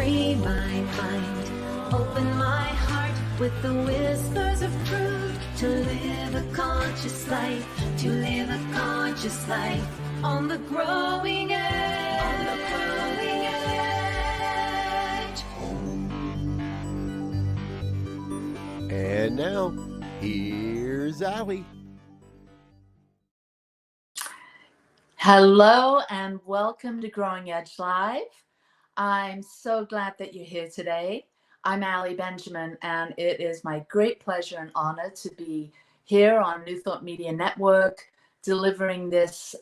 free my mind, open my heart with the whispers of truth, to live a conscious life, to live a conscious life on the growing edge, on the growing edge. And now, here's Allie. Hello and welcome to Growing Edge Live. I'm so glad that you're here today. I'm Allie Benjamin, and it is my great pleasure and honor to be here on New Thought Media Network, delivering this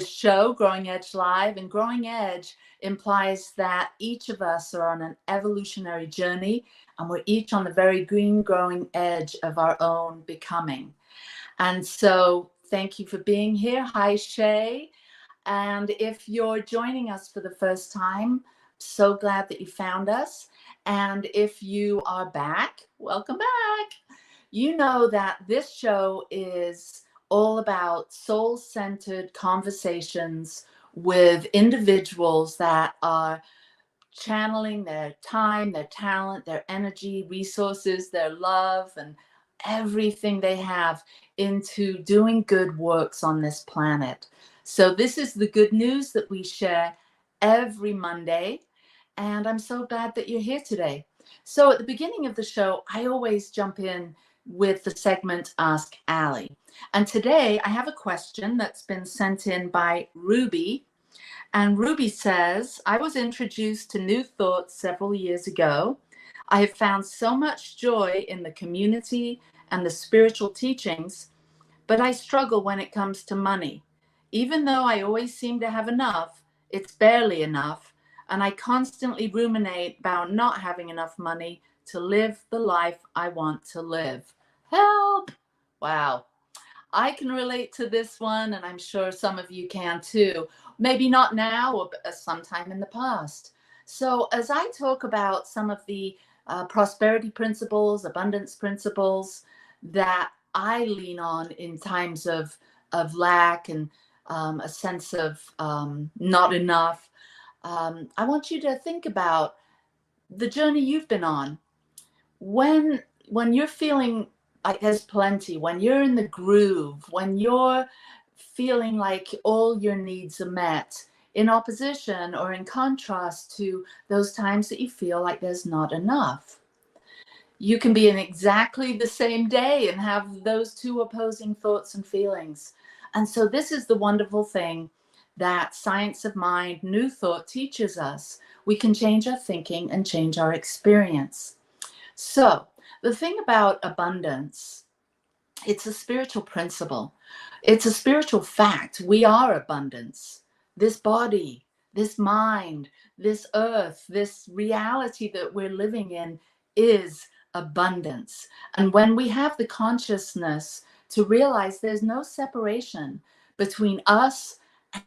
show, Growing Edge Live. And Growing Edge implies that each of us are on an evolutionary journey, and we're each on the very green growing edge of our own becoming. And so thank you for being here. Hi, Shay. And if you're joining us for the first time, so glad that you found us. And if you are back, welcome back. You know that this show is all about soul-centered conversations with individuals that are channeling their time, their talent, their energy, resources, their love, and everything they have into doing good works on this planet. So this is the good news that we share every Monday, and I'm so glad that you're here today. So at the beginning of the show, I always jump in with the segment Ask Allie. And today I have a question that's been sent in by Ruby. And Ruby says, I was introduced to New Thought several years ago. I have found so much joy in the community and the spiritual teachings, but I struggle when it comes to money. Even though I always seem to have enough, it's barely enough, and I constantly ruminate about not having enough money to live the life I want to live. Help! Wow. I can relate to this one, and I'm sure some of you can too. Maybe not now, or sometime in the past. So as I talk about some of the prosperity principles, abundance principles that I lean on in times of lack and a sense of not enough, I want you to think about the journey you've been on. When you're feeling like there's plenty, when you're in the groove, when you're feeling like all your needs are met, in opposition or in contrast to those times that you feel like there's not enough. You can be in exactly the same day and have those two opposing thoughts and feelings. And so this is the wonderful thing that Science of Mind, New Thought teaches us. We can change our thinking and change our experience. So the thing about abundance, it's a spiritual principle. It's a spiritual fact. We are abundance. This body, this mind, this earth, this reality that we're living in is abundance. And when we have the consciousness to realize there's no separation between us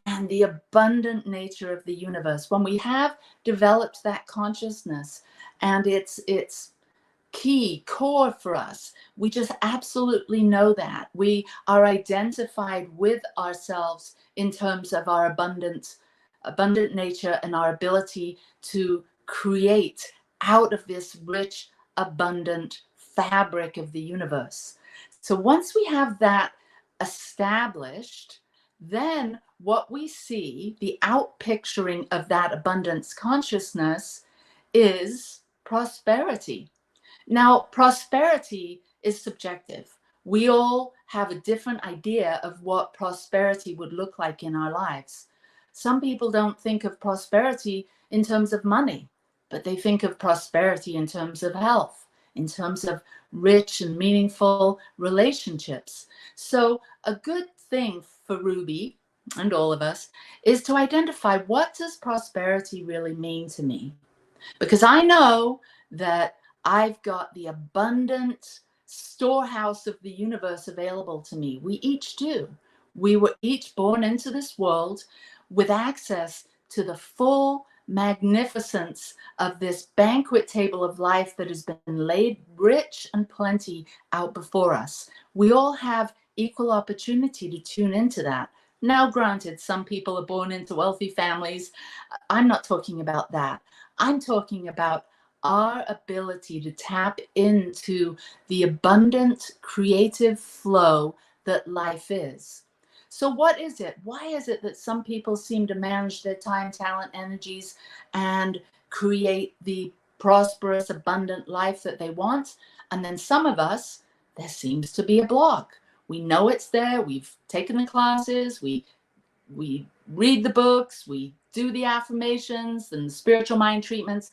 and the abundant nature of the universe, when we have developed that consciousness and it's core for us, we just absolutely know that we are identified with ourselves in terms of our abundant nature and our ability to create out of this rich, abundant fabric of the universe. So once we have that established, then what we see, the outpicturing of that abundance consciousness, is prosperity. Now, prosperity is subjective. We all have a different idea of what prosperity would look like in our lives. Some people don't think of prosperity in terms of money, but they think of prosperity in terms of health, in terms of rich and meaningful relationships. So a good thing for Ruby and all of us is to identify, what does prosperity really mean to me? Because I know that I've got the abundant storehouse of the universe available to me. We each do. We were each born into this world with access to the full magnificence of this banquet table of life that has been laid rich and plenty out before us. We all have equal opportunity to tune into that. Now, granted, some people are born into wealthy families. I'm not talking about that. I'm talking about our ability to tap into the abundant creative flow that life is. So, what is it? Why is it that some people seem to manage their time, talent, energies, and create the prosperous, abundant life that they want? And then some of us, there seems to be a block. We know it's there. We've taken the classes. We read the books. We do the affirmations and the spiritual mind treatments,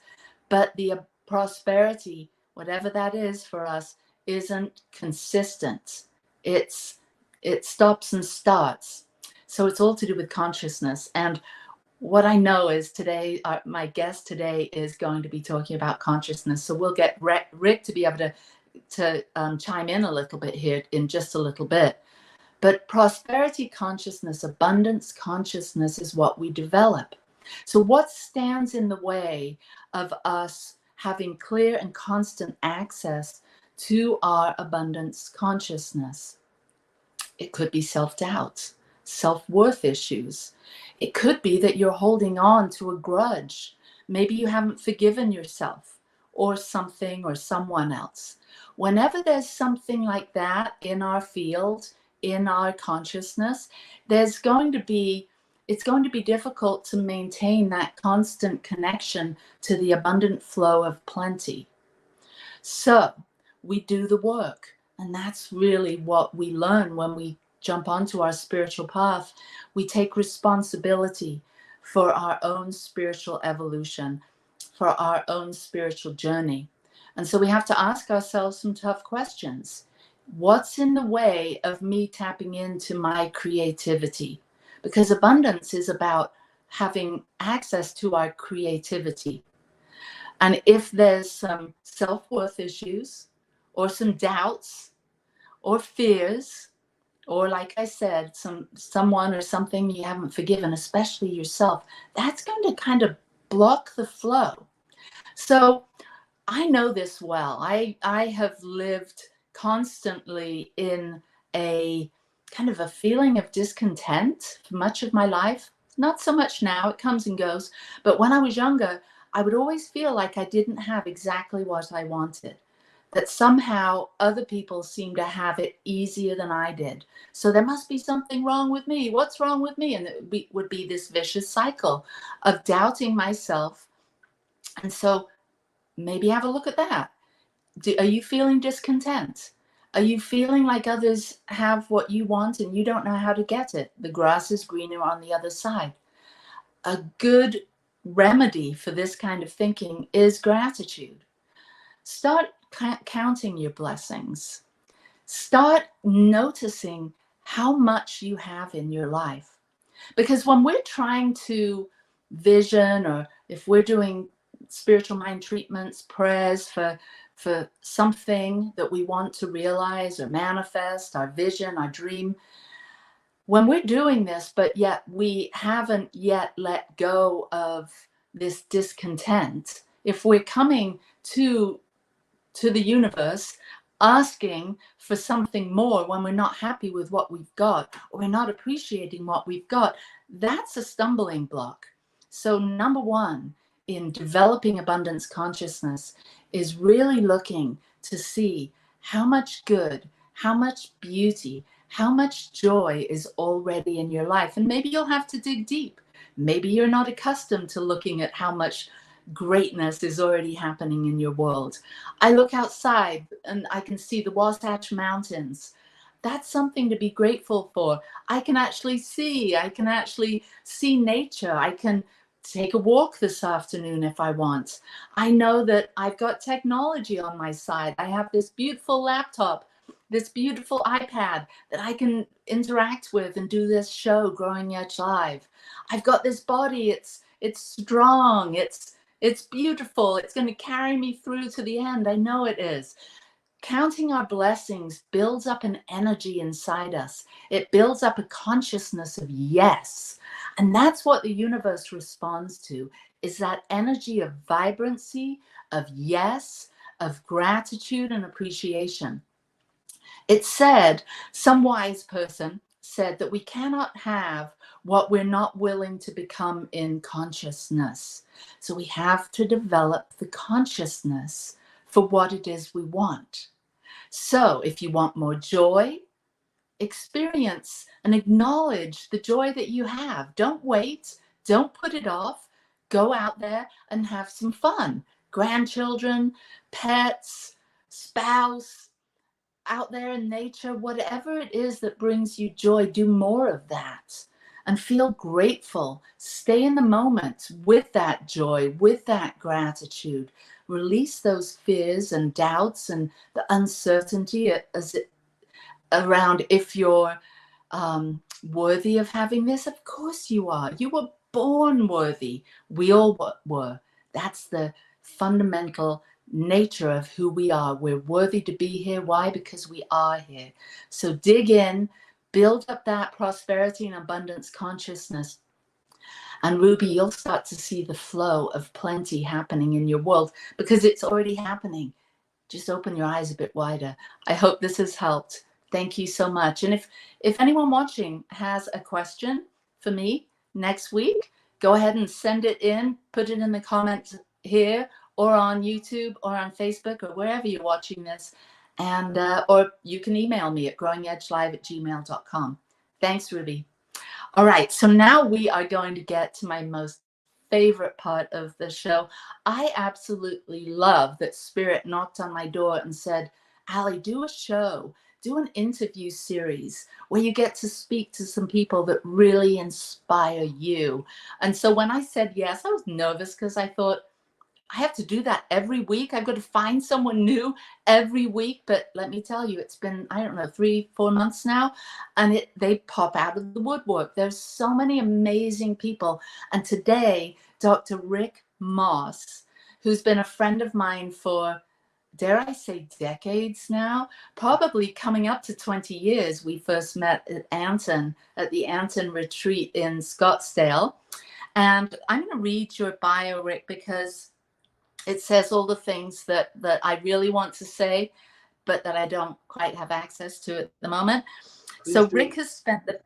but the prosperity, whatever that is for us, isn't consistent. It stops and starts. So it's all to do with consciousness. And what I know is today, my guest today is going to be talking about consciousness. So we'll get Rick to be able to chime in a little bit here in just a little bit. But prosperity consciousness, abundance consciousness is what we develop. So what stands in the way of us having clear and constant access to our abundance consciousness? It could be self-doubt, self-worth issues. It could be that you're holding on to a grudge. Maybe you haven't forgiven yourself or something or someone else. Whenever there's something like that in our field, in our consciousness, it's going to be difficult to maintain that constant connection to the abundant flow of plenty. So we do the work. And that's really what we learn when we jump onto our spiritual path. We take responsibility for our own spiritual evolution, for our own spiritual journey. And so we have to ask ourselves some tough questions. What's in the way of me tapping into my creativity? Because abundance is about having access to our creativity. And if there's some self-worth issues or some doubts or fears, or like I said, someone or something you haven't forgiven, especially yourself, that's going to kind of block the flow. So I know this well. I have lived constantly in a kind of a feeling of discontent for much of my life. Not so much now, it comes and goes. But when I was younger, I would always feel like I didn't have exactly what I wanted, that somehow other people seem to have it easier than I did. So there must be something wrong with me. What's wrong with me? And it would be this vicious cycle of doubting myself. And so maybe have a look at that. Are you feeling discontent? Are you feeling like others have what you want and you don't know how to get it? The grass is greener on the other side. A good remedy for this kind of thinking is gratitude. Start counting your blessings. Start noticing how much you have in your life. Because when we're trying to vision, or if we're doing spiritual mind treatments, prayers for something that we want to realize or manifest, our vision, our dream, when we're doing this, but yet we haven't yet let go of this discontent, if we're coming to the universe asking for something more when we're not happy with what we've got, or we're not appreciating what we've got, that's a stumbling block. So number one in developing abundance consciousness is really looking to see how much good, how much beauty, how much joy is already in your life. And maybe you'll have to dig deep. Maybe you're not accustomed to looking at how much greatness is already happening in your world. I look outside and I can see the Wasatch Mountains. That's something to be grateful for. I can actually see nature. I can take a walk this afternoon if I want. I know that I've got technology on my side. I have this beautiful laptop, this beautiful iPad that I can interact with and do this show, Growing Edge Live. I've got this body. It's strong. It's beautiful. It's going to carry me through to the end. I know it is. Counting our blessings builds up an energy inside us. It builds up a consciousness of yes. And that's what the universe responds to, is that energy of vibrancy, of yes, of gratitude and appreciation. It said, some wise person, said that we cannot have what we're not willing to become in consciousness. So we have to develop the consciousness for what it is we want. So if you want more joy, experience and acknowledge the joy that you have. Don't wait, don't put it off. Go out there and have some fun. Grandchildren, pets, spouse, out there in nature, whatever it is that brings you joy, do more of that and feel grateful. Stay in the moment with that joy, with that gratitude. Release those fears and doubts and the uncertainty as it around if you're worthy of having this. Of course you are. You were born worthy. We all were. That's the fundamental nature of who we are. We're worthy to be here. Why? Because we are here. So dig in, build up that prosperity and abundance consciousness. And Ruby, you'll start to see the flow of plenty happening in your world because it's already happening. Just open your eyes a bit wider. I hope this has helped. Thank you so much. And if anyone watching has a question for me next week, go ahead and send it in, put it in the comments here or on YouTube or on Facebook or wherever you're watching this. And or you can email me at growingedgelive@gmail.com. Thanks, Ruby. All right, so now we are going to get to my most favorite part of the show. I absolutely love that Spirit knocked on my door and said, "Ali, do a show, do an interview series where you get to speak to some people that really inspire you." And so when I said yes, I was nervous because I thought, I have to do that every week. I've got to find someone new every week. But let me tell you, it's been, I don't know, 3-4 months now, and they pop out of the woodwork. There's so many amazing people. And today, Dr. Rick Moss, who's been a friend of mine for, dare I say, decades now, probably coming up to 20 years. We first met at Anton, at the Anton retreat in Scottsdale. And I'm going to read your bio, Rick, because it says all the things that I really want to say, but that I don't quite have access to at the moment. So Rick has spent the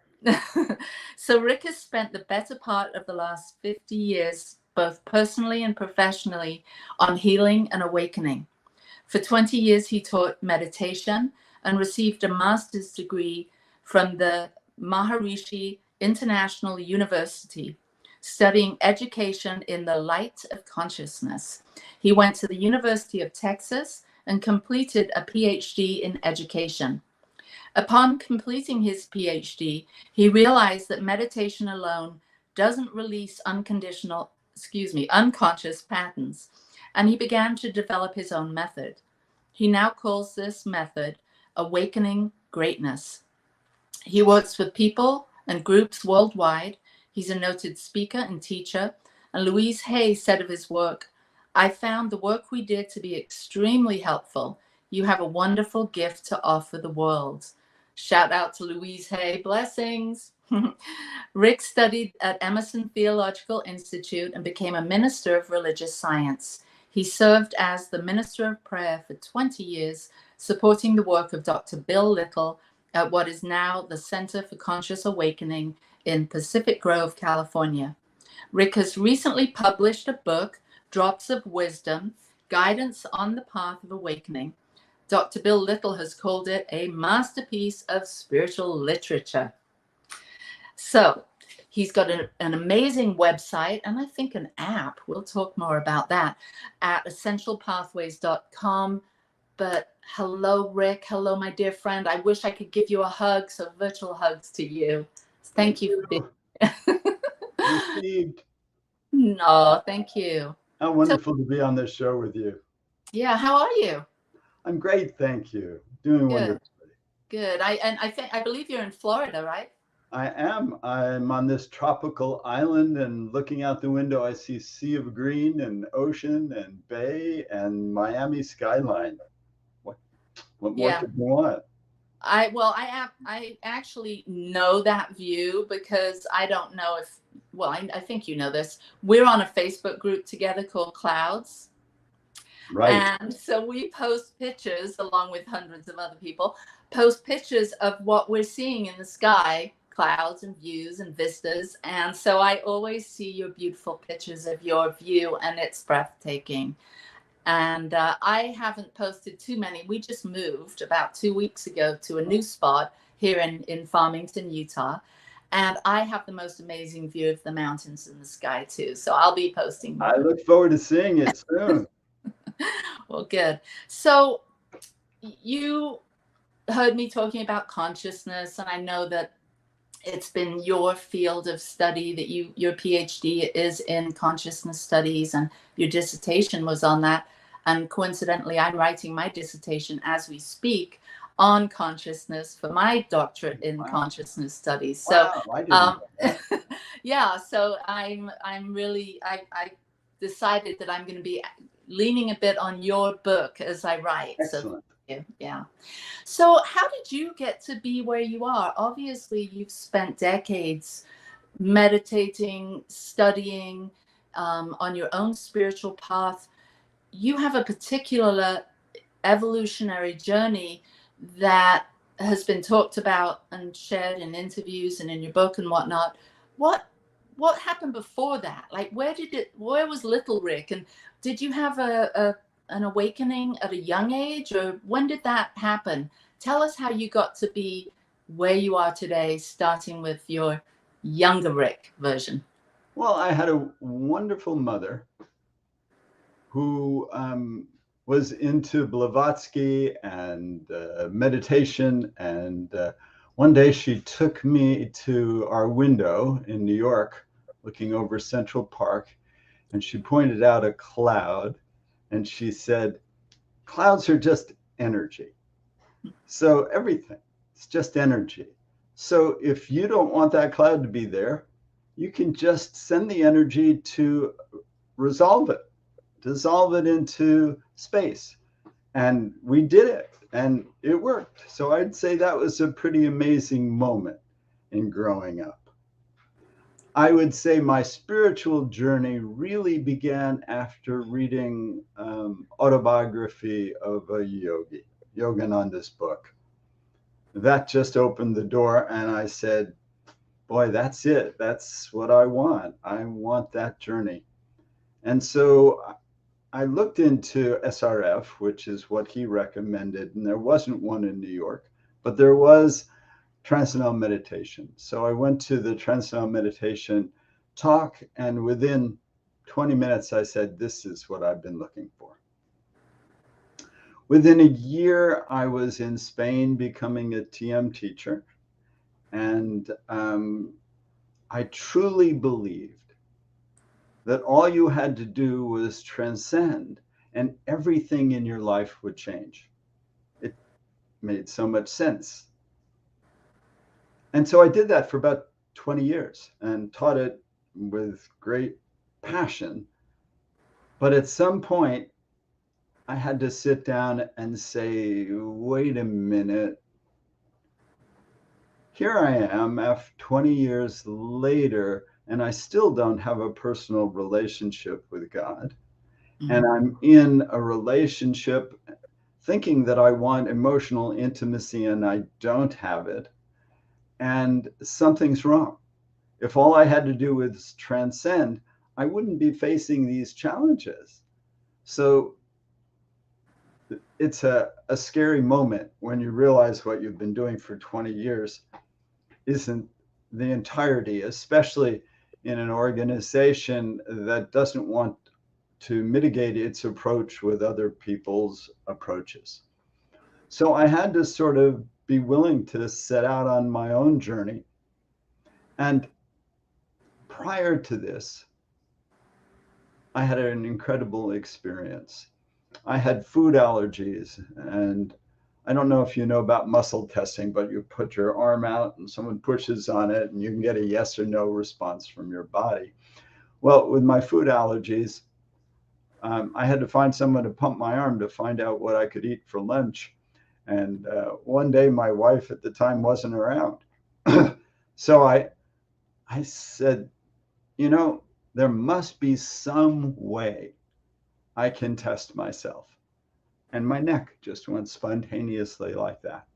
better part of the last 50 years, both personally and professionally, on healing and awakening. For 20 years, he taught meditation and received a master's degree from the Maharishi International University, studying education in the light of consciousness. He went to the University of Texas and completed a PhD in education. Upon completing his PhD, he realized that meditation alone doesn't release unconscious patterns, and he began to develop his own method. He now calls this method Awakening Greatness. He works with people and groups worldwide. He's a noted speaker and teacher. And Louise Hay said of his work, "I found the work we did to be extremely helpful. You have a wonderful gift to offer the world." Shout out to Louise Hay. Blessings. Rick studied at Emerson Theological Institute and became a minister of religious science. He served as the minister of prayer for 20 years, supporting the work of Dr. Bill Little at what is now the Center for Conscious Awakening in Pacific Grove, California. Rick has recently published a book, Drops of Wisdom, Guidance on the Path of Awakening. Dr. Bill Little has called it a masterpiece of spiritual literature. So he's got an amazing website and I think an app. We'll talk more about that at essentialpathways.com. But hello, Rick. Hello, my dear friend. I wish I could give you a hug. So virtual hugs to you. Thank you for being Received. No, thank you. How wonderful to be on this show with you. Yeah, how are you? I'm great, thank you. Doing wonderfully. Good. I believe you're in Florida, right? I am. I'm on this tropical island, and looking out the window, I see sea of green and ocean and bay and Miami skyline. What more could you want? I actually know that view because I don't know if, well, I think you know this. We're on a Facebook group together called Clouds. Right. And so we post pictures along with hundreds of other people, post pictures of what we're seeing in the sky, clouds and views and vistas. And so I always see your beautiful pictures of your view, and it's breathtaking. And I haven't posted too many. We just moved about 2 weeks ago to a new spot here in Farmington, Utah. And I have the most amazing view of the mountains in the sky too. So I'll be posting more. I look forward to seeing it soon. Well, good. So you heard me talking about consciousness, and I know that it's been your field of study, that your PhD is in consciousness studies, and your dissertation was on that. And coincidentally, I'm writing my dissertation as we speak on consciousness for my doctorate in consciousness studies. So, I didn't know that. yeah, so I decided that I'm going to be leaning a bit on your book as I write. Excellent. So, yeah. So how did you get to be where you are? Obviously, you've spent decades meditating, studying on your own spiritual path. You have a particular evolutionary journey that has been talked about and shared in interviews and in your book and whatnot. What happened before that? Like, where was Little Rick? And did you have an awakening at a young age, or when did that happen? Tell us how you got to be where you are today, starting with your younger Rick version. Well, I had a wonderful mother who was into Blavatsky and meditation. And one day she took me to our window in New York, looking over Central Park, and she pointed out a cloud, and she said, clouds are just energy. So everything, it's just energy. So if you don't want that cloud to be there, you can just send the energy to resolve it, dissolve it into space. And we did it, and it worked. So I'd say that was a pretty amazing moment in growing up. I would say my spiritual journey really began after reading autobiography of a yogi, Yogananda's book. That just opened the door, and I said, boy, that's it. That's what I want. I want that journey. And so I looked into SRF, which is what he recommended, and there wasn't one in New York, but there was Transcendental Meditation. So I went to the Transcendental Meditation talk, and within 20 minutes, I said, this is what I've been looking for. Within a year, I was in Spain becoming a TM teacher, and I truly believed that all you had to do was transcend, and everything in your life would change. It made so much sense. And so I did that for about 20 years and taught it with great passion. But at some point, I had to sit down and say, wait a minute. Here I am after 20 years later, and I still don't have a personal relationship with God. Mm-hmm. And I'm in a relationship thinking that I want emotional intimacy, and I don't have it. And something's wrong. If all I had to do was transcend, I wouldn't be facing these challenges. So it's a scary moment when you realize what you've been doing for 20 years isn't the entirety, especially in an organization that doesn't want to mitigate its approach with other people's approaches. So I had to sort of be willing to set out on my own journey. And prior to this, I had an incredible experience. I had food allergies, and I don't know if you know about muscle testing, but you put your arm out and someone pushes on it and you can get a yes or no response from your body. Well, with my food allergies, I had to find someone to pump my arm to find out what I could eat for lunch. And one day my wife at the time wasn't around. So I said, you know, there must be some way I can test myself. And my neck just went spontaneously like that.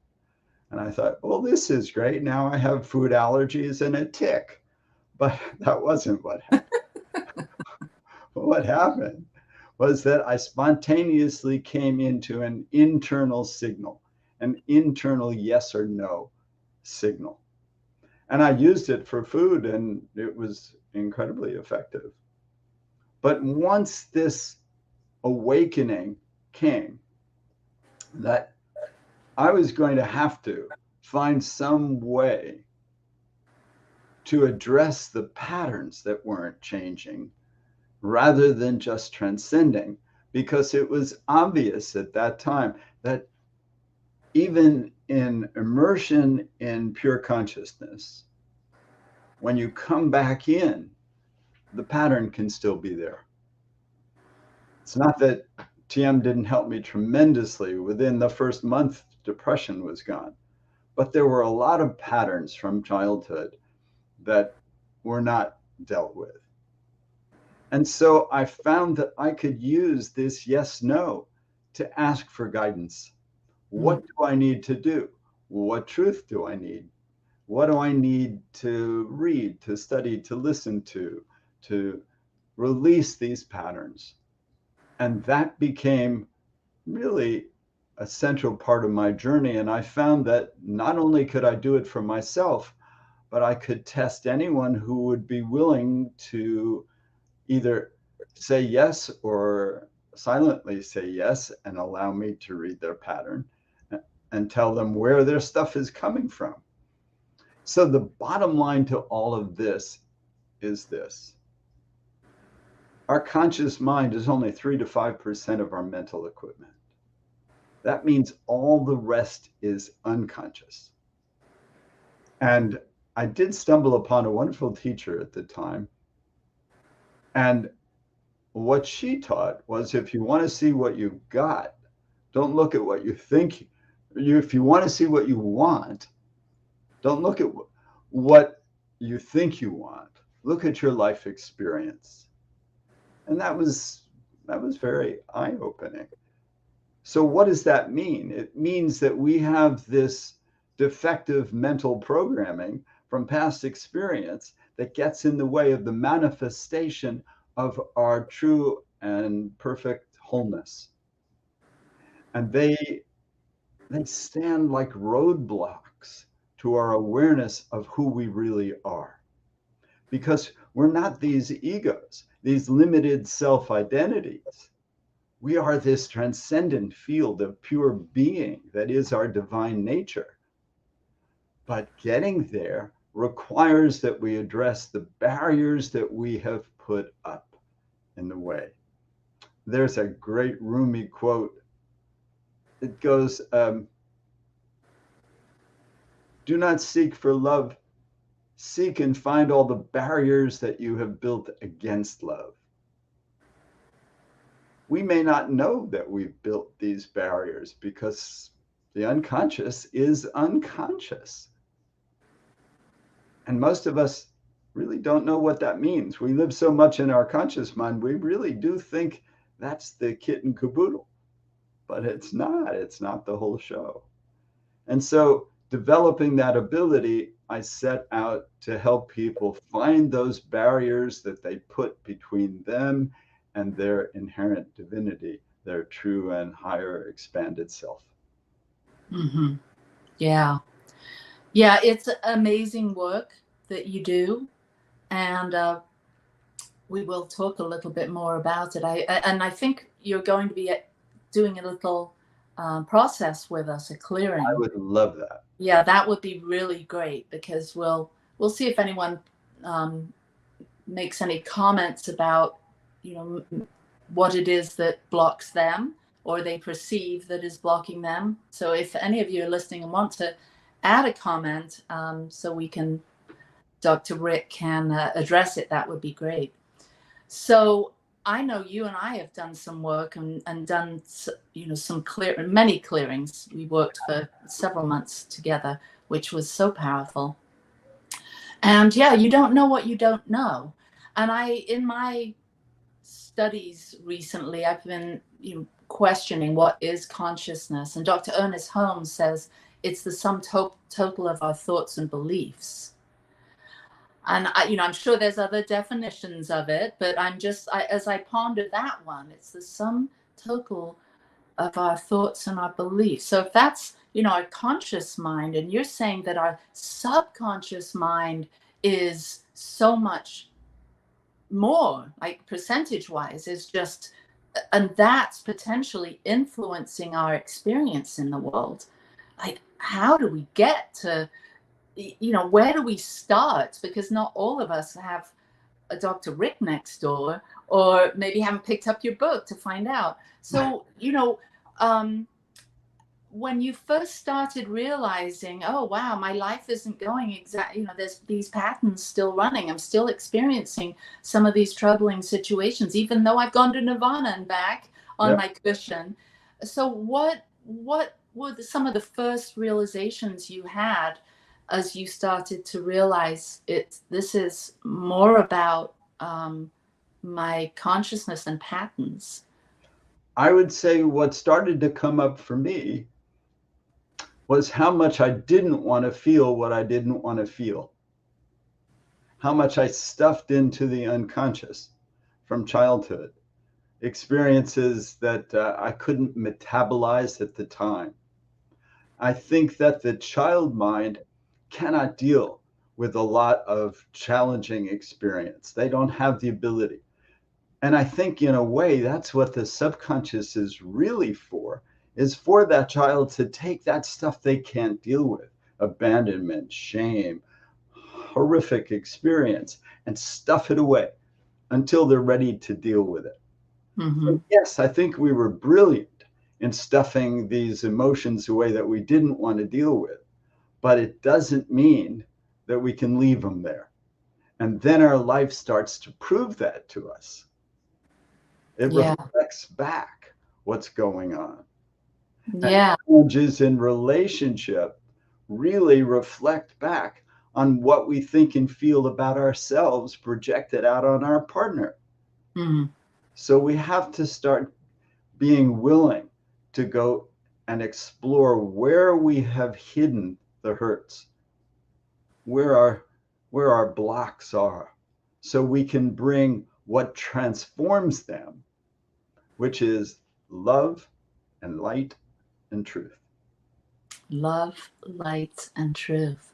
And I thought, well, this is great. Now I have food allergies and a tick. But that wasn't what happened. What happened was that I spontaneously came into an internal signal, an internal yes or no signal. And I used it for food, and it was incredibly effective. But once this awakening came, that I was going to have to find some way to address the patterns that weren't changing rather than just transcending, because it was obvious at that time that even in immersion in pure consciousness, when you come back in, the pattern can still be there. It's not that TM didn't help me tremendously. Within the first month, depression was gone. But there were a lot of patterns from childhood that were not dealt with. And so I found that I could use this yes, no to ask for guidance. What do I need to do? What truth do I need? What do I need to read, to study, to listen to release these patterns? And that became really a central part of my journey. And I found that not only could I do it for myself, but I could test anyone who would be willing to either say yes or silently say yes and allow me to read their pattern and tell them where their stuff is coming from. So the bottom line to all of this is this. Our conscious mind is only 3 to 5% of our mental equipment. That means all the rest is unconscious. And I did stumble upon a wonderful teacher at the time. And what she taught was, if you want to see what you've got, don't look at what you think. If you want to see what you want, don't look at what you think you want. Look at your life experience. And that was very eye-opening. So what does that mean? It means that we have this defective mental programming from past experience that gets in the way of the manifestation of our true and perfect wholeness. And they stand like roadblocks to our awareness of who we really are. Because we're not these egos, these limited self-identities. We are this transcendent field of pure being that is our divine nature. But getting there requires that we address the barriers that we have put up in the way. There's a great Rumi quote. It goes, do not seek for love. Seek and find all the barriers that you have built against love. We may not know that we've built these barriers because the unconscious is unconscious. And most of us really don't know what that means. We live so much in our conscious mind, we really do think that's the kit and caboodle. But it's not the whole show. And so developing that ability, I set out to help people find those barriers that they put between them and their inherent divinity, their true and higher expanded self. Mm-hmm. Yeah. Yeah, it's amazing work that you do. And we will talk a little bit more about it. I think you're going to be doing a little process with us, a clearing. I would love that. Yeah, that would be really great, because we'll see if anyone makes any comments about, what it is that blocks them or they perceive that is blocking them. So if any of you are listening and want to add a comment, so we can, Dr. Rick can address it, that would be great. So I know you and I have done some work and done, some many clearings. We worked for several months together, which was so powerful. And yeah, you don't know what you don't know. And in my studies recently, I've been questioning what is consciousness. And Dr. Ernest Holmes says it's the sum total of our thoughts and beliefs. And I'm sure there's other definitions of it, but as I ponder that one, it's the sum total of our thoughts and our beliefs. So if that's, our conscious mind, and you're saying that our subconscious mind is so much more, like percentage wise, is just, and that's potentially influencing our experience in the world. Like, how do we get to, where do we start? Because not all of us have a Dr. Rick next door, or maybe haven't picked up your book to find out. So, when you first started realizing, oh, wow, my life isn't going exactly, there's these patterns still running. I'm still experiencing some of these troubling situations, even though I've gone to Nirvana and back on my cushion. So what were some of the first realizations you had as you started to realize this is more about my consciousness and patterns? I would say what started to come up for me was how much I didn't want to feel what I didn't want to feel. How much I stuffed into the unconscious from childhood. Experiences that I couldn't metabolize at the time. I think that the child mind cannot deal with a lot of challenging experience. They don't have the ability. And I think in a way, that's what the subconscious is really for, is for that child to take that stuff they can't deal with, abandonment, shame, horrific experience, and stuff it away until they're ready to deal with it. Mm-hmm. So yes, I think we were brilliant in stuffing these emotions away that we didn't want to deal with, but it doesn't mean that we can leave them there. And then our life starts to prove that to us. It reflects back what's going on. Yeah. And challenges in relationship really reflect back on what we think and feel about ourselves projected out on our partner. Mm-hmm. So we have to start being willing to go and explore where we have hidden the hurts, where our blocks are, so we can bring what transforms them, which is love and light and truth. Love, light, and truth.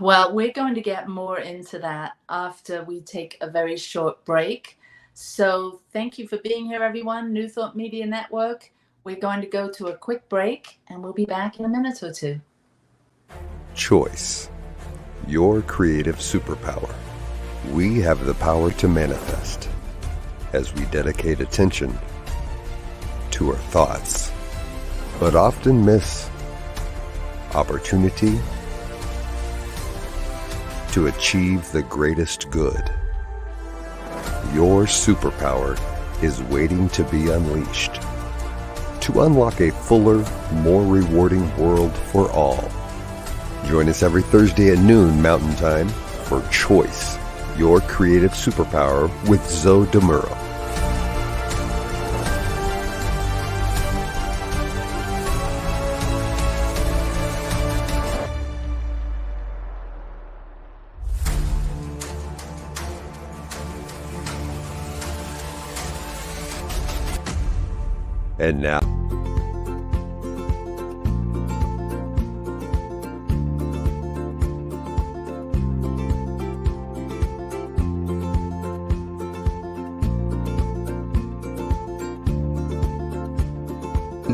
Well, we're going to get more into that after we take a very short break. So thank you for being here, everyone. New Thought Media Network. We're going to go to a quick break, and we'll be back in a minute or two. Choice, your creative superpower. We have the power to manifest as we dedicate attention to our thoughts, but often miss opportunity to achieve the greatest good. Your superpower is waiting to be unleashed to unlock a fuller, more rewarding world for all. Join us every Thursday at noon Mountain Time for Choice, your creative superpower with Zoe DeMuro. And now,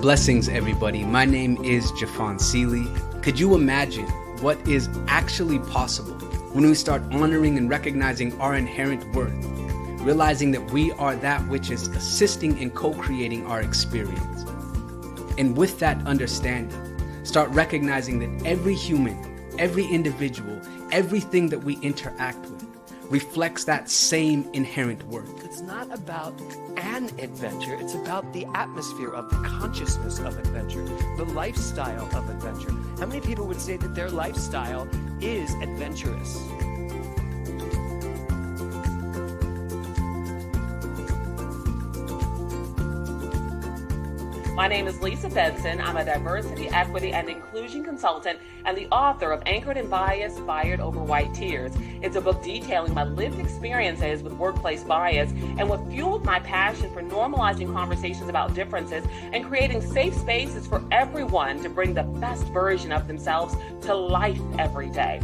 blessings, everybody. My name is Jafon Seeley. Could you imagine what is actually possible when we start honoring and recognizing our inherent worth, realizing that we are that which is assisting and co-creating our experience? And with that understanding, start recognizing that every human, every individual, everything that we interact with reflects that same inherent worth. It's not about an adventure, it's about the atmosphere of the consciousness of adventure, the lifestyle of adventure. How many people would say that their lifestyle is adventurous? My name is Lisa Benson. I'm a diversity, equity, and inclusion consultant and the author of Anchored in Bias, Fired Over White Tears. It's a book detailing my lived experiences with workplace bias and what fueled my passion for normalizing conversations about differences and creating safe spaces for everyone to bring the best version of themselves to life every day.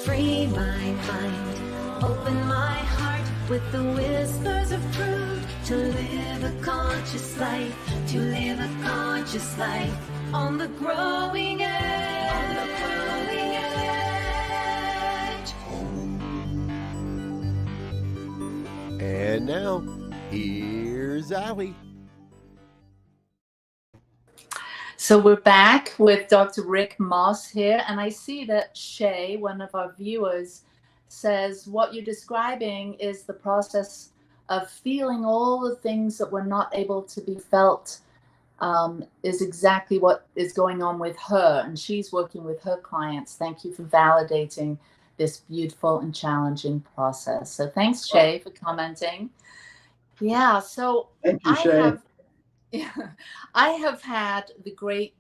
Free my mind, open my heart with the whispers of truth. To live a conscious life, to live a conscious life on the growing edge. On the growing edge. And now, here's Allie. So we're back with Dr. Rick Moss here, and I see that Shay, one of our viewers, says what you're describing is the process of feeling all the things that were not able to be felt, is exactly what is going on with her, and she's working with her clients. Thank you for validating this beautiful and challenging process. So thanks, Shay, for commenting. Yeah, so Thank you, Shay. I have had the great,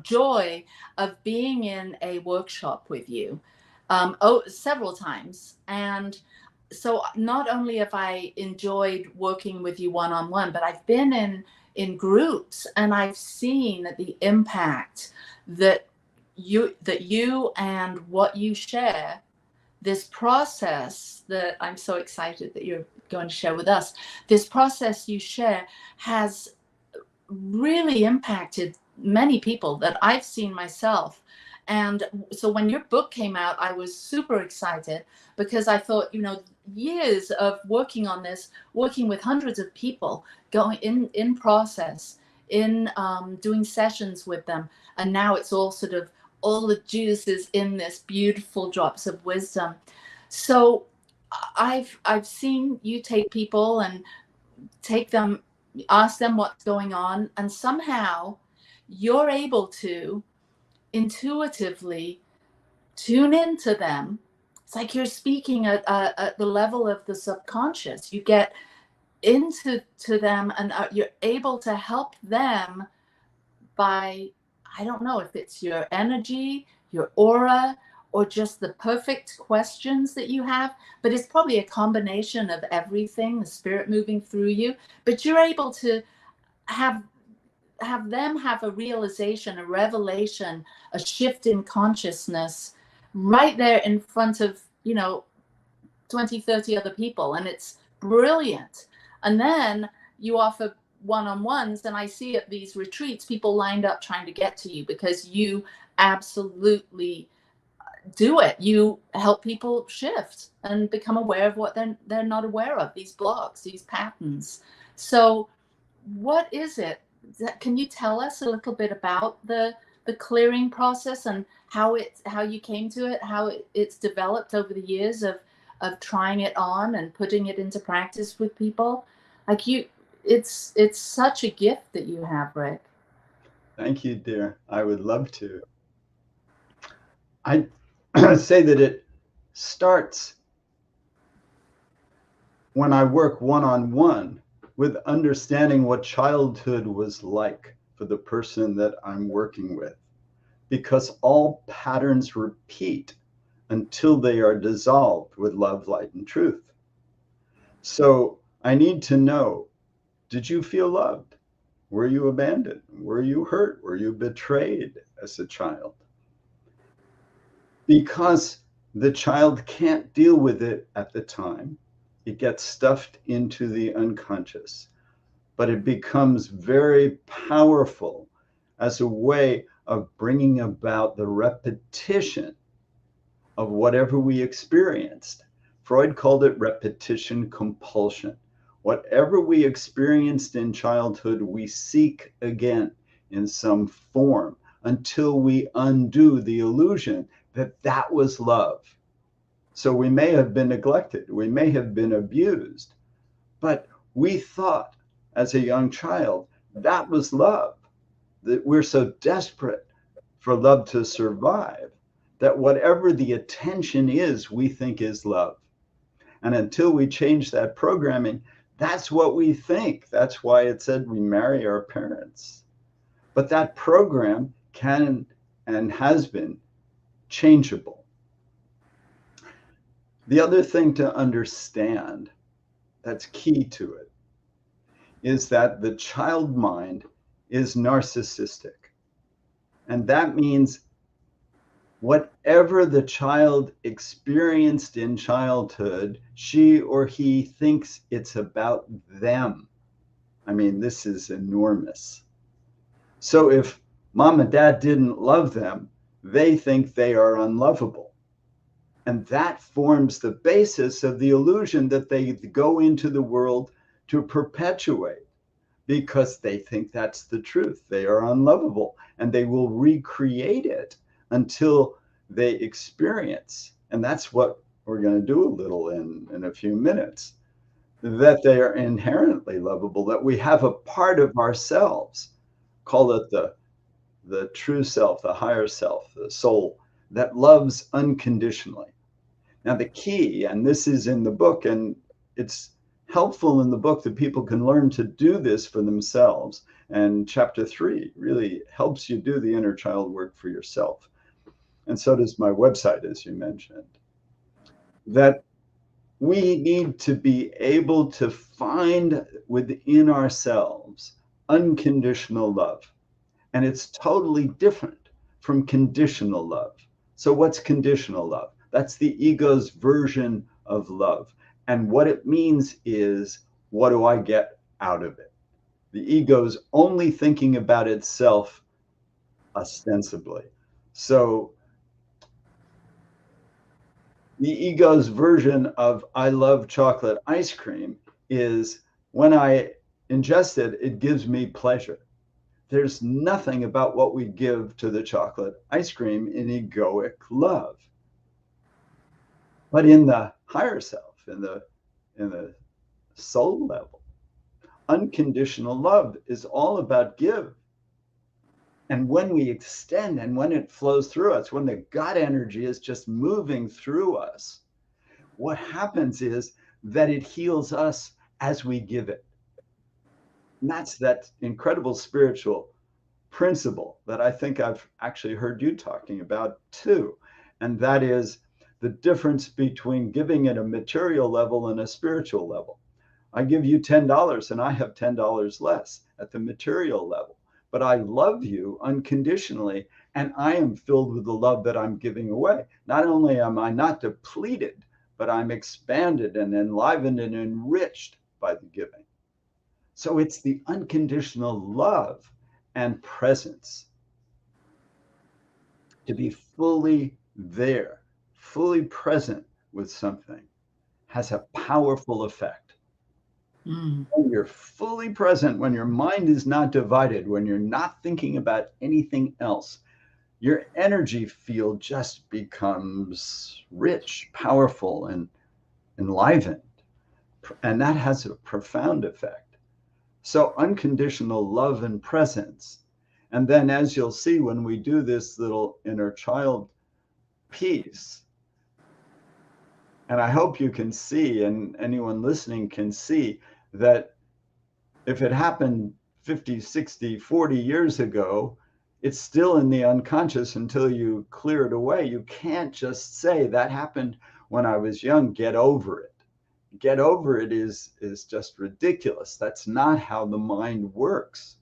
joy of being in a workshop with you, several times. And so not only have I enjoyed working with you one-on-one, but I've been in groups, and I've seen the impact that you and what you share, this process that I'm so excited that you're going to share with us, this process you share has really impacted many people that I've seen myself. And so when your book came out, I was super excited because I thought, years of working on this, working with hundreds of people, going in process, in doing sessions with them. And now it's all sort of, all the juices in this beautiful drops of wisdom. So I've seen you take people and take them, ask them what's going on, and somehow you're able to intuitively tune into them. It's like you're speaking at the level of the subconscious. You get into them, and you're able to help them by, I don't know if it's your energy, your aura, or just the perfect questions that you have, but it's probably a combination of everything, the spirit moving through you. But you're able to have them have a realization, a revelation, a shift in consciousness right there in front of, 20, 30 other people. And it's brilliant. And then you offer one-on-ones, and I see at these retreats, people lined up trying to get to you because you absolutely do it. You help people shift and become aware of what they're not aware of, these blocks, these patterns. So what is it? Can you tell us a little bit about the clearing process and how you came to it, how it's developed over the years of trying it on and putting it into practice with people? It's such a gift that you have, Rick. Thank you, dear. I would love to. I say that it starts when I work one-on-one with understanding what childhood was like for the person that I'm working with, because all patterns repeat until they are dissolved with love, light, and truth. So I need to know, did you feel loved? Were you abandoned? Were you hurt? Were you betrayed as a child? Because the child can't deal with it at the time. It gets stuffed into the unconscious, but it becomes very powerful as a way of bringing about the repetition of whatever we experienced. Freud called it repetition compulsion. Whatever we experienced in childhood, we seek again in some form until we undo the illusion that that was love. So we may have been neglected, we may have been abused, but we thought as a young child that was love, that we're so desperate for love to survive that whatever the attention is, we think is love. And until we change that programming, that's what we think. That's why it said we marry our parents. But that program can and has been changeable. The other thing to understand that's key to it is that the child mind is narcissistic. And that means whatever the child experienced in childhood, she or he thinks it's about them. I mean, this is enormous. So if mom and dad didn't love them, they think they are unlovable. And that forms the basis of the illusion that they go into the world to perpetuate, because they think that's the truth. They are unlovable, and they will recreate it until they experience, and that's what we're going to do a little in a few minutes, that they are inherently lovable, that we have a part of ourselves, call it the true self, the higher self, the soul, that loves unconditionally. Now the key, and this is in the book, and it's helpful in the book that people can learn to do this for themselves, and chapter 3 really helps you do the inner child work for yourself. And so does my website, as you mentioned, that we need to be able to find within ourselves unconditional love. And it's totally different from conditional love. So what's conditional love? That's the ego's version of love. And what it means is, what do I get out of it? The ego's only thinking about itself ostensibly. So the ego's version of I love chocolate ice cream is, when I ingest it, it gives me pleasure. There's nothing about what we give to the chocolate ice cream in egoic love. But in the higher self, in the soul level, unconditional love is all about give. And when we extend and when it flows through us, when the God energy is just moving through us, what happens is that it heals us as we give it. And that's that incredible spiritual principle that I think I've actually heard you talking about too. And that is the difference between giving at a material level and a spiritual level. I give you $10 and I have $10 less at the material level. But I love you unconditionally, and I am filled with the love that I'm giving away. Not only am I not depleted, but I'm expanded and enlivened and enriched by the giving. So it's the unconditional love and presence. To be fully there, fully present with something, has a powerful effect. When you're fully present, when your mind is not divided, when you're not thinking about anything else, your energy field just becomes rich, powerful, and enlivened. And that has a profound effect. So unconditional love and presence. And then, as you'll see when we do this little inner child piece, and I hope you can see, and anyone listening can see, that if it happened 50, 60, 40 years ago, it's still in the unconscious until you clear it away. You can't just say that happened when I was young, get over it. Get over it is just ridiculous. That's not how the mind works.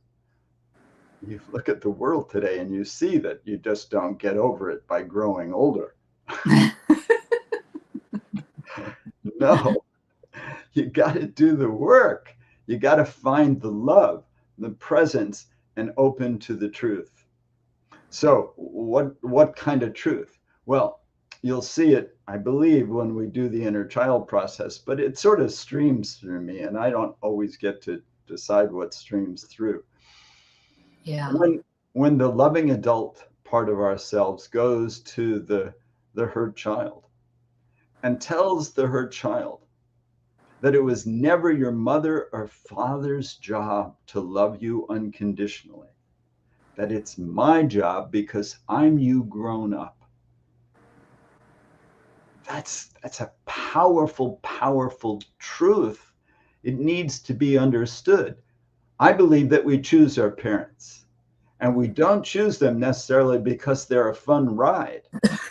You look at the world today and you see that you just don't get over it by growing older. No. You got to do the work. You got to find the love, the presence, and open to the truth. So what kind of truth? Well, you'll see it, I believe, when we do the inner child process, but it sort of streams through me, and I don't always get to decide what streams through. Yeah. When the loving adult part of ourselves goes to the hurt child and tells the hurt child that it was never your mother or father's job to love you unconditionally, that it's my job because I'm you grown up. That's a powerful, powerful truth. It needs to be understood. I believe that we choose our parents, and we don't choose them necessarily because they're a fun ride,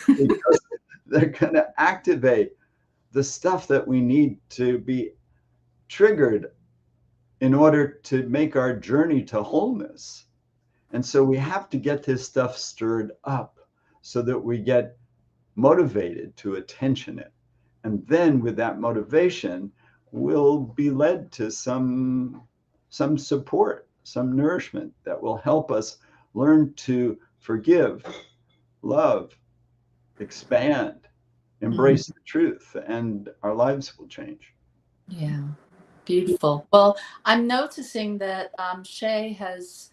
because they're going to activate the stuff that we need to be triggered in order to make our journey to wholeness. And so we have to get this stuff stirred up so that we get motivated to attention it. And then with that motivation, we'll be led to some support, some nourishment that will help us learn to forgive, love, expand, embrace the truth, and our lives will change. Yeah, beautiful. Well, I'm noticing that Shay has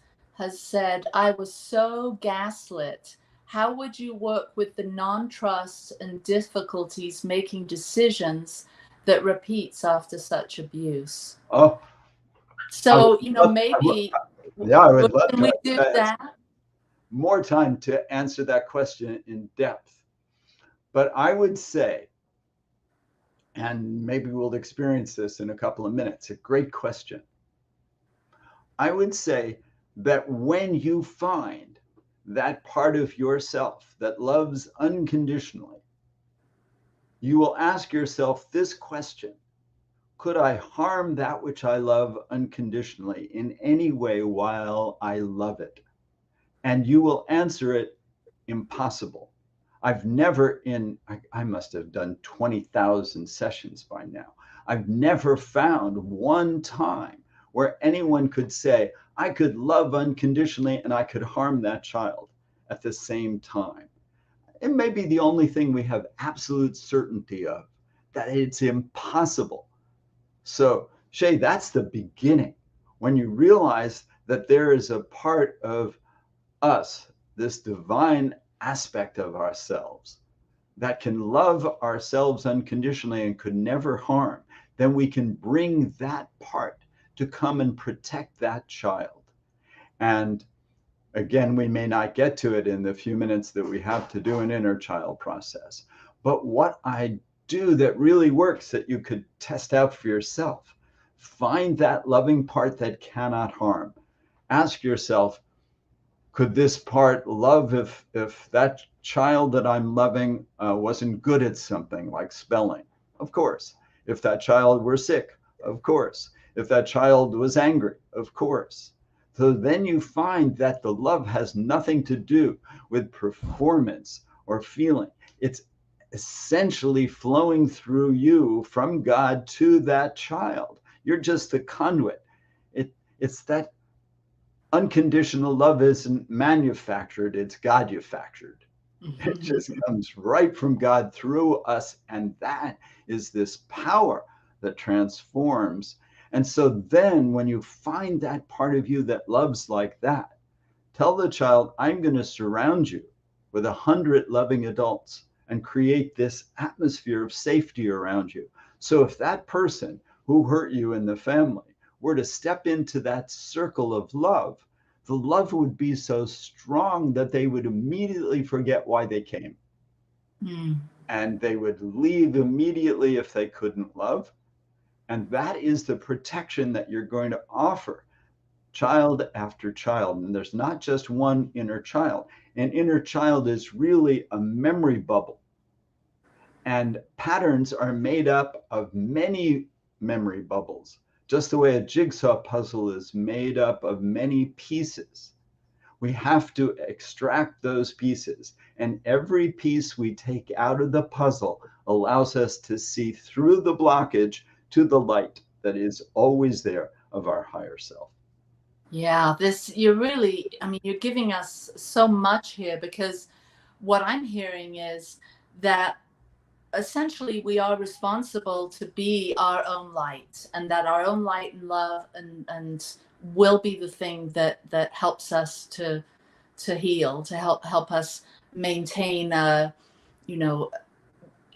said, I was so gaslit. How would you work with the non-trust and difficulties making decisions that repeats after such abuse? Oh, So, maybe yeah, I would love can we do to that? more time to answer that question in depth. But I would say, and maybe we'll experience this in a couple of minutes, a great question. I would say that when you find that part of yourself that loves unconditionally, you will ask yourself this question: could I harm that which I love unconditionally in any way while I love it? And you will answer it, impossible. I've never I must have done 20,000 sessions by now. I've never found one time where anyone could say, I could love unconditionally and I could harm that child at the same time. It may be the only thing we have absolute certainty of, that it's impossible. So, Shay, that's the beginning. When you realize that there is a part of us, this divine aspect of ourselves, that can love ourselves unconditionally and could never harm, then we can bring that part to come and protect that child. And again, we may not get to it in the few minutes that we have to do an inner child process. But what I do that really works, that you could test out for yourself, find that loving part that cannot harm. Ask yourself, could this part love if that child that I'm loving wasn't good at something like spelling? Of course. If that child were sick? Of course. If that child was angry? Of course. So then you find that the love has nothing to do with performance or feeling. It's essentially flowing through you from God to that child. You're just the conduit. It's that unconditional love isn't manufactured, it's God-factured. It just comes right from God through us. And that is this power that transforms. And so then when you find that part of you that loves like that, tell the child, I'm going to surround you with 100 loving adults and create this atmosphere of safety around you. So if that person who hurt you in the family were to step into that circle of love, the love would be so strong that they would immediately forget why they came. And they would leave immediately if they couldn't love. And that is the protection that you're going to offer child after child. And there's not just one inner child. An inner child is really a memory bubble. And patterns are made up of many memory bubbles, just the way a jigsaw puzzle is made up of many pieces. We have to extract those pieces. And every piece we take out of the puzzle allows us to see through the blockage to the light that is always there of our higher self. Yeah, you're giving us so much here, because what I'm hearing is that essentially we are responsible to be our own light, and that our own light and love and will be the thing that helps us to heal, to help us maintain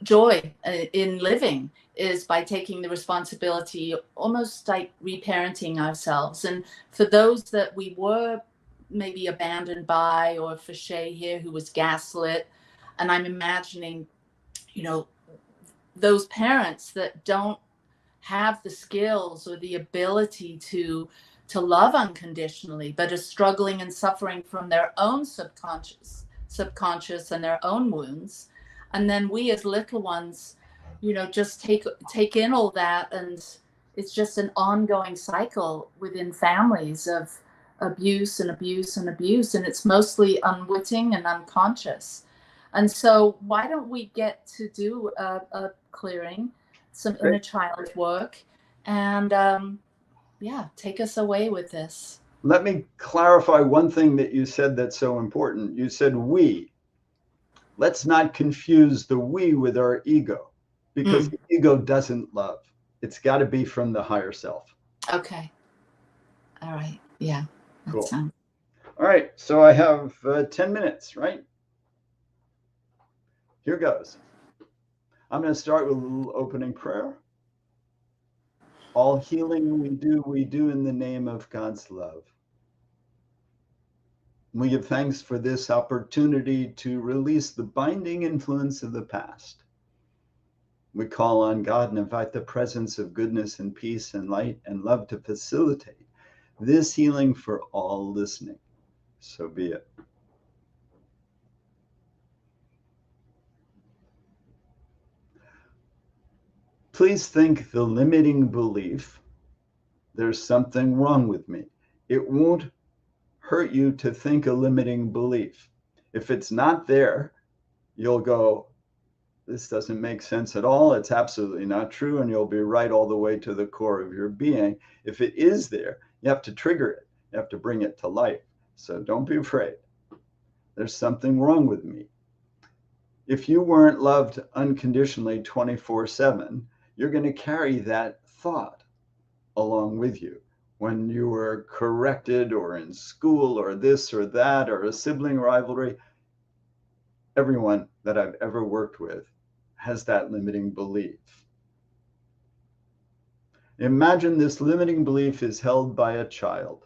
joy in living, is by taking the responsibility, almost like reparenting ourselves. And for those that we were maybe abandoned by, or for Shay here who was gaslit, and I'm imagining, those parents that don't have the skills or the ability to love unconditionally, but are struggling and suffering from their own subconscious and their own wounds. And then we as little ones, just take in all that, and it's just an ongoing cycle within families of abuse and abuse and abuse, and it's mostly unwitting and unconscious. And so why don't we get to do a clearing, some inner child work, and take us away with this. Let me clarify one thing that you said that's so important. You said we. Let's not confuse the we with our ego, because the ego doesn't love. It's got to be from the higher self. Okay. All right. Yeah. Cool. All right. So I have 10 minutes, right? Here goes. I'm going to start with a little opening prayer. All healing we do in the name of God's love. We give thanks for this opportunity to release the binding influence of the past. We call on God and invite the presence of goodness and peace and light and love to facilitate this healing for all listening. So be it. Please think the limiting belief, there's something wrong with me. It won't hurt you to think a limiting belief. If it's not there, you'll go, this doesn't make sense at all. It's absolutely not true. And you'll be right all the way to the core of your being. If it is there, you have to trigger it. You have to bring it to life. So don't be afraid. There's something wrong with me. If you weren't loved unconditionally 24/7, you're going to carry that thought along with you. When you were corrected or in school or this or that or a sibling rivalry, everyone that I've ever worked with has that limiting belief. Imagine this limiting belief is held by a child.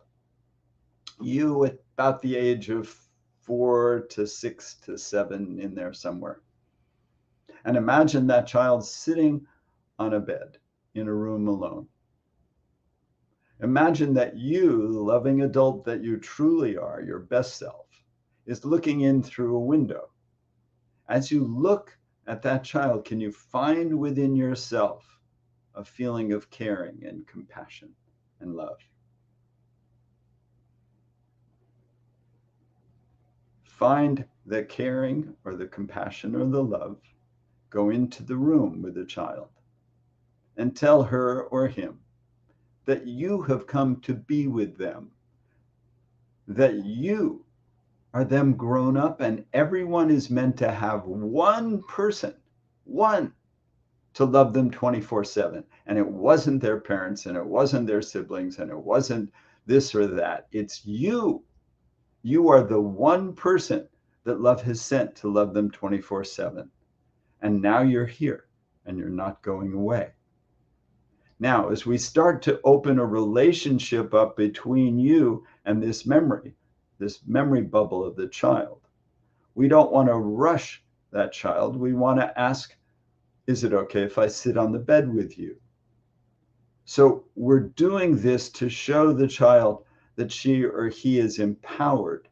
You at about the age of 4 to 6 to 7, in there somewhere. And imagine that child sitting on a bed in a room alone. Imagine that you, the loving adult that you truly are, your best self, is looking in through a window. As you look at that child, can you find within yourself a feeling of caring and compassion and love? Find the caring or the compassion or the love. Go into the room with the child and tell her or him that you have come to be with them, that you are them grown up, and everyone is meant to have one person, one, to love them 24/7. And it wasn't their parents, and it wasn't their siblings, and it wasn't this or that. It's you. You are the one person that love has sent to love them 24/7. And now you're here, and you're not going away. Now, as we start to open a relationship up between you and this memory bubble of the child, we don't want to rush that child. We want to ask, is it okay if I sit on the bed with you? So we're doing this to show the child that she or he is empowered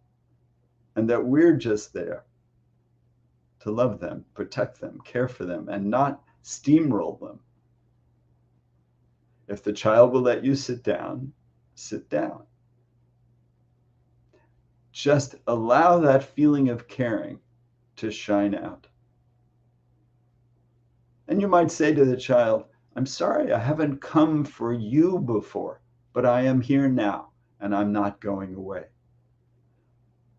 and that we're just there to love them, protect them, care for them, and not steamroll them. If the child will let you sit down, sit down. Just allow that feeling of caring to shine out. And you might say to the child, I'm sorry, I haven't come for you before, but I am here now, and I'm not going away.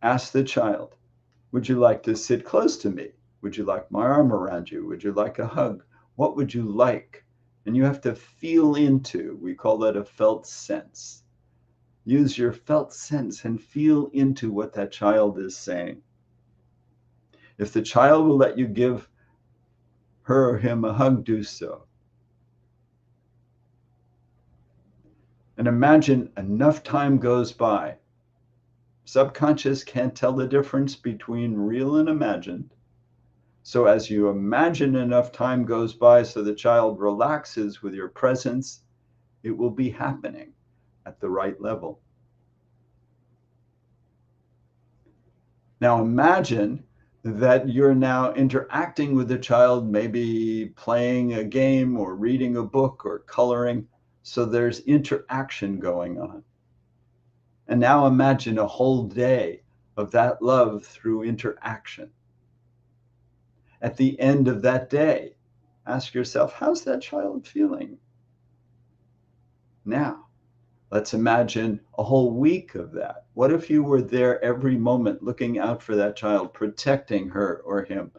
Ask the child, would you like to sit close to me Would you like my arm around you? Would you like a hug? What would you like? And you have to feel into, we call that a felt sense. Use your felt sense and feel into what that child is saying. If the child will let you give her or him a hug, do so. And imagine enough time goes by. Subconscious can't tell the difference between real and imagined. So as you imagine enough time goes by so the child relaxes with your presence, it will be happening at the right level. Now imagine that you're now interacting with the child, maybe playing a game or reading a book or coloring. So there's interaction going on. And now imagine a whole day of that love through interaction. At the end of that day, ask yourself, how's that child feeling? Now, let's imagine a whole week of that. What if you were there every moment looking out for that child, protecting her or him?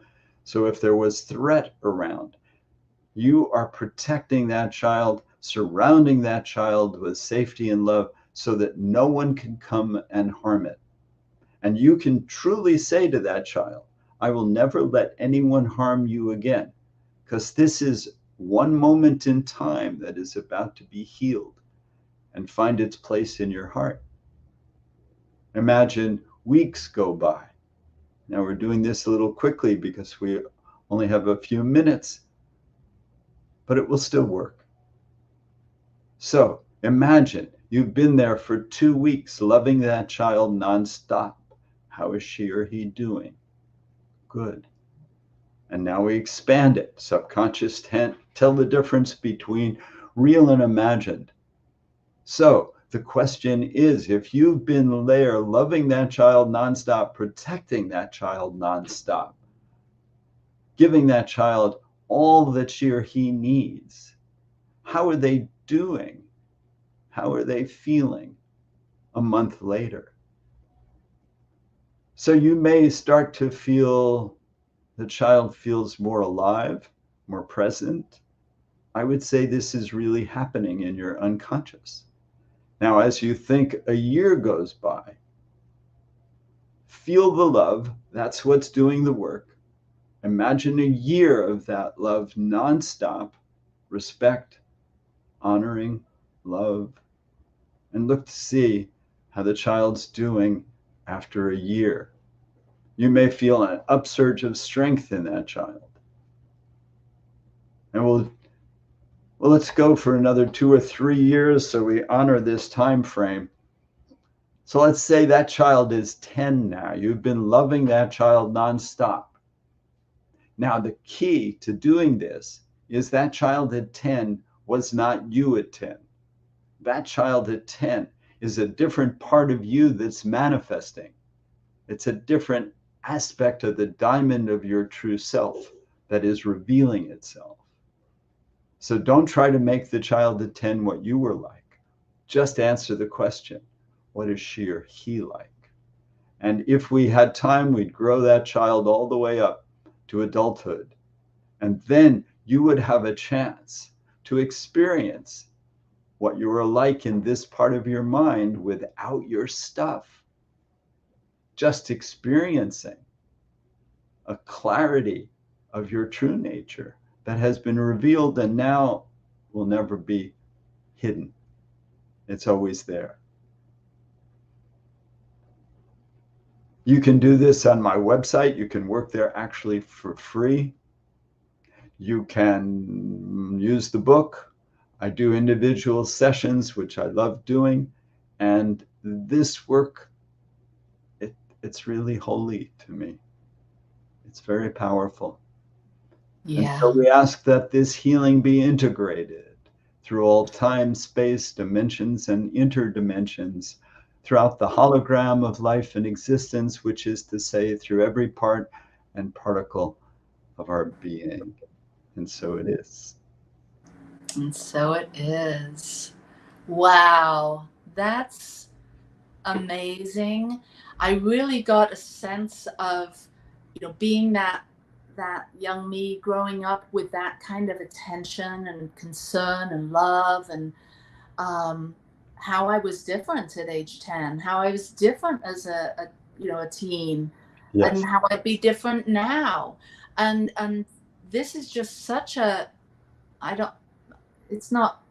So if there was threat around, you are protecting that child, surrounding that child with safety and love so that no one can come and harm it. And you can truly say to that child, I will never let anyone harm you again, because this is one moment in time that is about to be healed and find its place in your heart. Imagine weeks go by. Now we're doing this a little quickly because we only have a few minutes, but it will still work. So imagine you've been there for 2 weeks, loving that child nonstop. How is she or he doing? Good. And now we expand it. Subconscious can't tell the difference between real and imagined. So the question is, if you've been there loving that child nonstop, protecting that child nonstop, giving that child all that she or he needs, how are they doing? How are they feeling a month later? So you may start to feel the child feels more alive, more present. I would say this is really happening in your unconscious. Now, as you think a year goes by, feel the love. That's what's doing the work. Imagine a year of that love nonstop, respect, honoring, love, and look to see how the child's doing after a year. You may feel an upsurge of strength in that child. And let's go for another 2 or 3 years so we honor this time frame. So let's say that child is 10 now. You've been loving that child nonstop. Now, the key to doing this is that child at 10 was not you at 10. That child at 10 is a different part of you that's manifesting. It's a different aspect of the diamond of your true self that is revealing itself. So don't try to make the child at 10 what you were like. Just answer the question, what is she or he like? And if we had time, we'd grow that child all the way up to adulthood. And then you would have a chance to experience what you were like in this part of your mind without your stuff. Just experiencing a clarity of your true nature that has been revealed and now will never be hidden. It's always there. You can do this on my website. You can work there actually for free. You can use the book. I do individual sessions, which I love doing. And this work, it's really holy to me. It's very powerful. Yeah. And so we ask that this healing be integrated through all time, space, dimensions, and interdimensions, throughout the hologram of life and existence, which is to say, through every part and particle of our being. And so it is. And so it is. Wow, that's amazing. I really got a sense of, being that that young me growing up with that kind of attention and concern and love, and how I was different at age 10, how I was different as a teen, Yes. and how I'd be different now. And this is just such a, it's not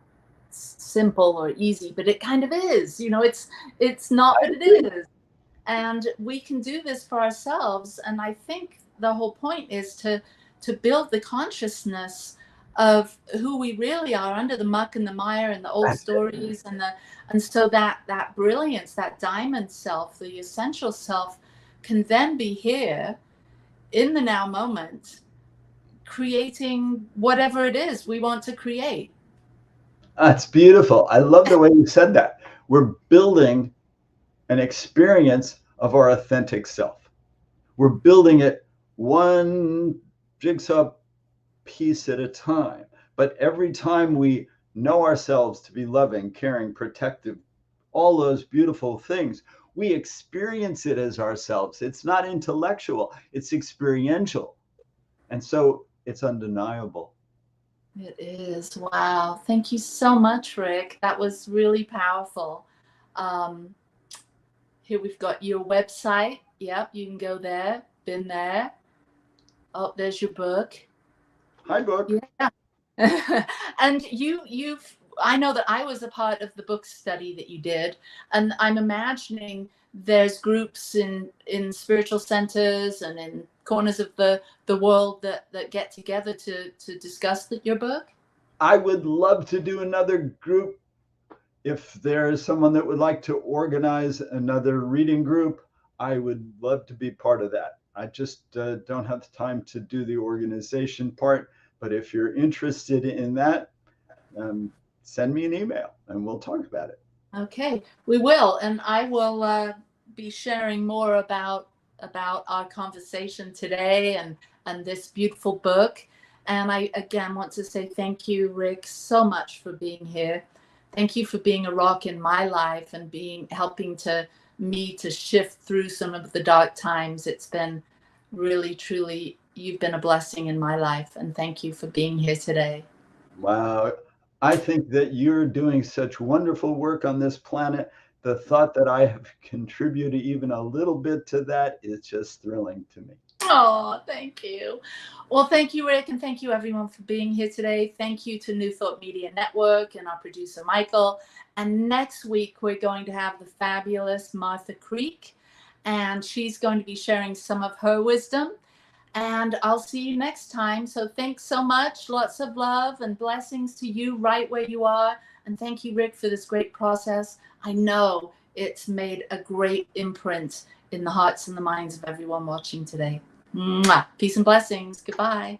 simple or easy, but it kind of is, it's not, but it is. And we can do this for ourselves. And I think the whole point is to build the consciousness of who we really are under the muck and the mire and the old stories, and so that brilliance, that diamond self, the essential self, can then be here in the now moment, creating whatever it is we want to create. That's beautiful. I love the way you said that. We're building an experience of our authentic self. We're building it one jigsaw piece at a time. But every time we know ourselves to be loving, caring, protective, all those beautiful things, we experience it as ourselves. It's not intellectual, it's experiential. And so it's undeniable. It is. Wow. Thank you so much, Rick. That was really powerful. Here we've got your website. Yep, you can go there. Been there. Oh, there's your book. Hi, book. Yeah. And I know that I was a part of the book study that you did, and I'm imagining there's groups in spiritual centers and in corners of the world that get together to discuss your book. I would love to do another group. If there's someone that would like to organize another reading group, I would love to be part of that. I just don't have the time to do the organization part. But if you're interested in that, send me an email and we'll talk about it. Okay, we will. And I will be sharing more about our conversation today and this beautiful book. And I, again, want to say thank you, Rick, so much for being here. Thank you for being a rock in my life and helping me to shift through some of the dark times. It's been really, truly, you've been a blessing in my life. And thank you for being here today. Wow. I think that you're doing such wonderful work on this planet. The thought that I have contributed even a little bit to that is just thrilling to me. Oh, thank you. Well, thank you, Rick, and thank you, everyone, for being here today. Thank you to New Thought Media Network and our producer, Michael. And next week, we're going to have the fabulous Martha Creek, and she's going to be sharing some of her wisdom. And I'll see you next time. So thanks so much. Lots of love and blessings to you right where you are. And thank you, Rick, for this great process. I know it's made a great imprint in the hearts and the minds of everyone watching today. Mwah. Peace and blessings. Goodbye.